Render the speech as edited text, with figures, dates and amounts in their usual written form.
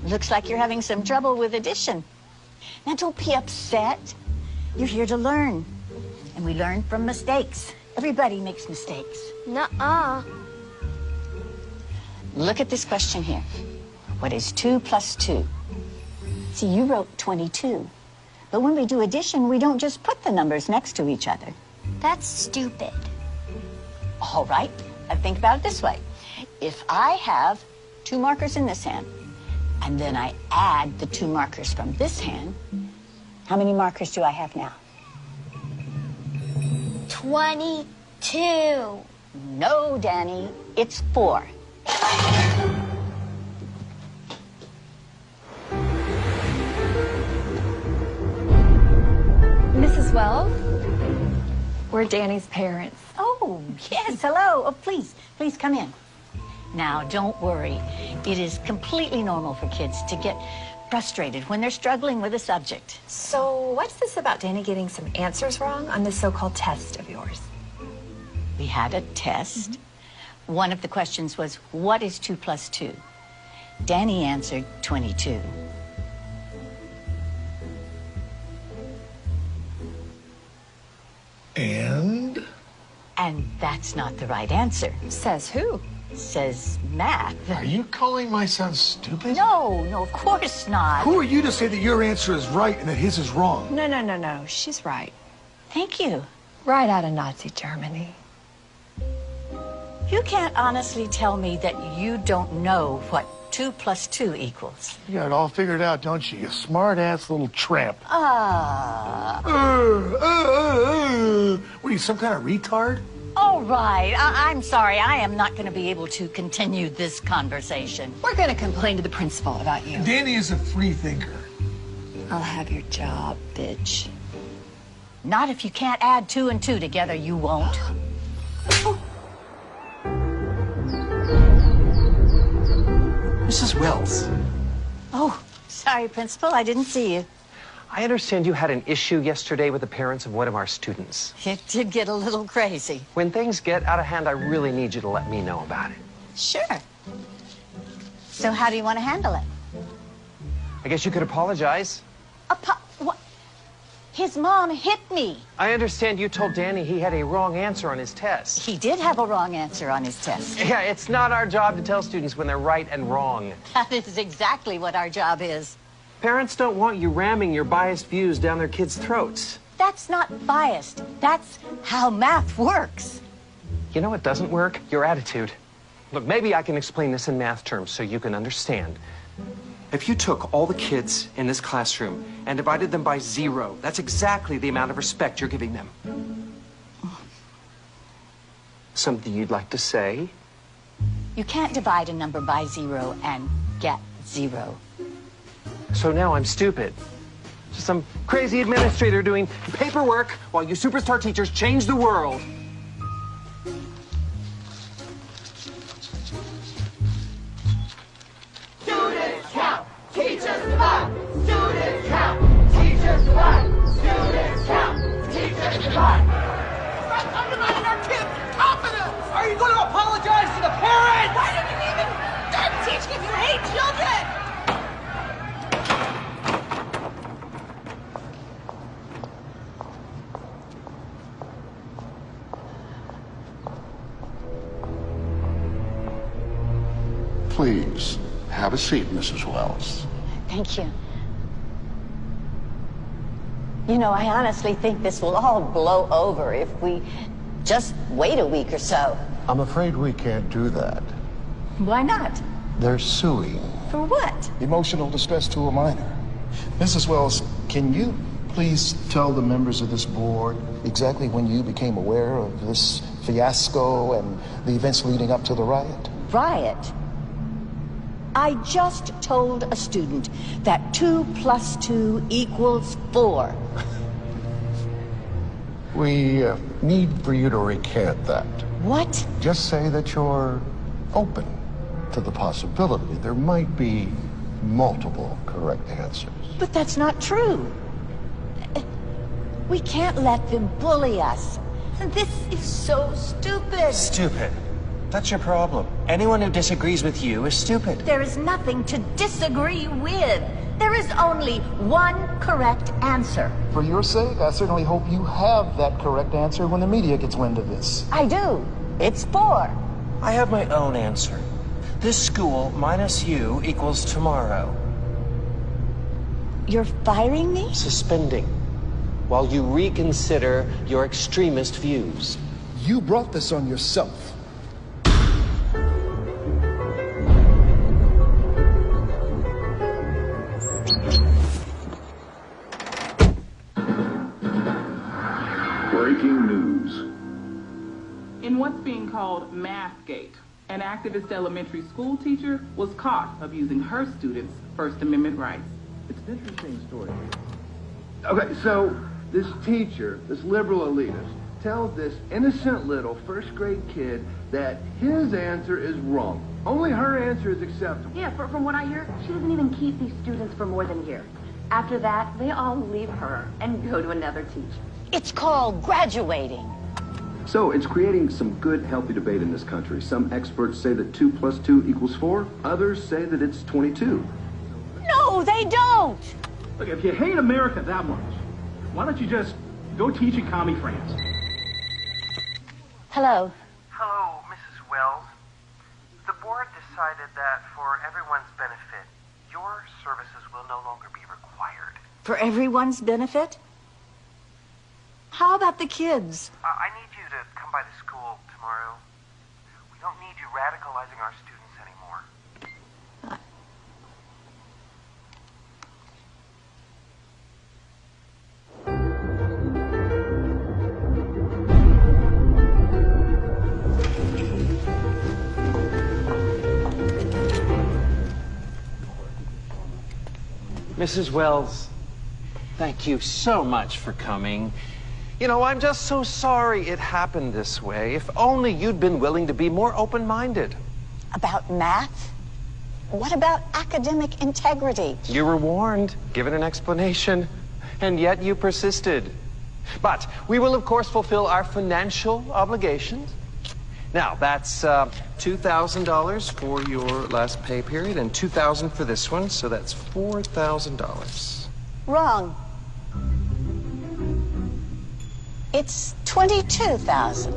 Looks like you're having some trouble with addition. Now, don't be upset. You're here to learn. And we learn from mistakes. Everybody makes mistakes. Nuh-uh. Look at this question here. What is 2 plus 2? See, you wrote 22. But when we do addition, we don't just put the numbers next to each other. That's stupid. All right. Now think about it this way. If I have 2 markers in this hand, and then I add the 2 markers from this hand, how many markers do I have now? 22. No, Danny, it's 4. Mrs. Wells, we're Danny's parents. Oh, yes, hello. Oh, please come in. Now, don't worry. It is completely normal for kids to get frustrated when they're struggling with a subject. So what's this about Danny getting some answers wrong on this so-called test of yours? We had a test. One of the questions was, what is 2 plus 2? Danny answered 22. And? And that's not the right answer. Says who? Says math. Are you calling my son stupid? No, of course not. Who are you to say that your answer is right and that his is wrong? No. She's right. Thank you. Right out of Nazi Germany. You can't honestly tell me that you don't know what 2 plus 2 equals. You got it all figured out, don't you? You smart-ass little tramp. What are you, some kind of retard? All right. I'm sorry. I am not going to be able to continue this conversation. We're going to complain to the principal about you. Danny is a free thinker. I'll have your job, bitch. Not if you can't add 2 and 2 together, you won't. Mrs. Wells. Oh, sorry, Principal. I didn't see you. I understand you had an issue yesterday with the parents of one of our students. It did get a little crazy. When things get out of hand, I really need you to let me know about it. Sure. So how do you want to handle it? I guess you could apologize. What? His mom hit me. I understand you told Danny he had a wrong answer on his test. He did have a wrong answer on his test. Yeah, it's not our job to tell students when they're right and wrong. That is exactly what our job is. Parents don't want you ramming your biased views down their kids' throats. That's not biased. That's how math works. You know what doesn't work? Your attitude. Look, maybe I can explain this in math terms so you can understand. If you took all the kids in this classroom and divided them by 0, that's exactly the amount of respect you're giving them. Something you'd like to say? You can't divide a number by 0 and get 0. So now I'm stupid. Just some crazy administrator doing paperwork while you superstar teachers change the world. Students count, teachers divide. Students count, teachers divide. Students count, teachers divide. Stop undermining our kids' confidence! Are you going to apologize to the parents? Why did you even start teaching if you hate children? Please, have a seat, Mrs. Wells. Thank you. You know, I honestly think this will all blow over if we just wait a week or so. I'm afraid we can't do that. Why not? They're suing. For what? Emotional distress to a minor. Mrs. Wells, can you please tell the members of this board exactly when you became aware of this fiasco and the events leading up to the riot? Riot? I just told a student that 2 plus 2 equals 4. We need for you to recant that. What? Just say that you're open to the possibility there might be multiple correct answers. But that's not true. We can't let them bully us. This is so stupid. Stupid. That's your problem. Anyone who disagrees with you is stupid. There is nothing to disagree with. There is only one correct answer. For your sake, I certainly hope you have that correct answer when the media gets wind of this. I do. It's 4. I have my own answer. This school minus you equals tomorrow. You're firing me? Suspending. While you reconsider your extremist views. You brought this on yourself. Breaking news. In what's being called Mathgate, an activist elementary school teacher was caught abusing her students' First Amendment rights. It's an interesting story. Okay, so this teacher, this liberal elitist, tells this innocent little first-grade kid that his answer is wrong. Only her answer is acceptable. Yeah, from what I hear, she doesn't even keep these students for more than a year. After that, they all leave her and go to another teacher. It's called graduating. So it's creating some good, healthy debate in this country. Some experts say that 2 plus 2 equals 4. Others say that it's 22. No, they don't. Look, if you hate America that much, why don't you just go teach in commie France? Hello. Hello, Mrs. Wells. The board decided that for everyone's benefit, your services will no longer be required. For everyone's benefit? How about the kids? I need you to come by the school tomorrow. We don't need you radicalizing our students anymore. Mrs. Wells, thank you so much for coming. You know, I'm just so sorry it happened this way. If only you'd been willing to be more open-minded. About math? What about academic integrity? You were warned, given an explanation, and yet you persisted. But we will, of course, fulfill our financial obligations. Now, that's $2,000 for your last pay period and $2,000 for this one, so that's $4,000. Wrong. It's 22,000.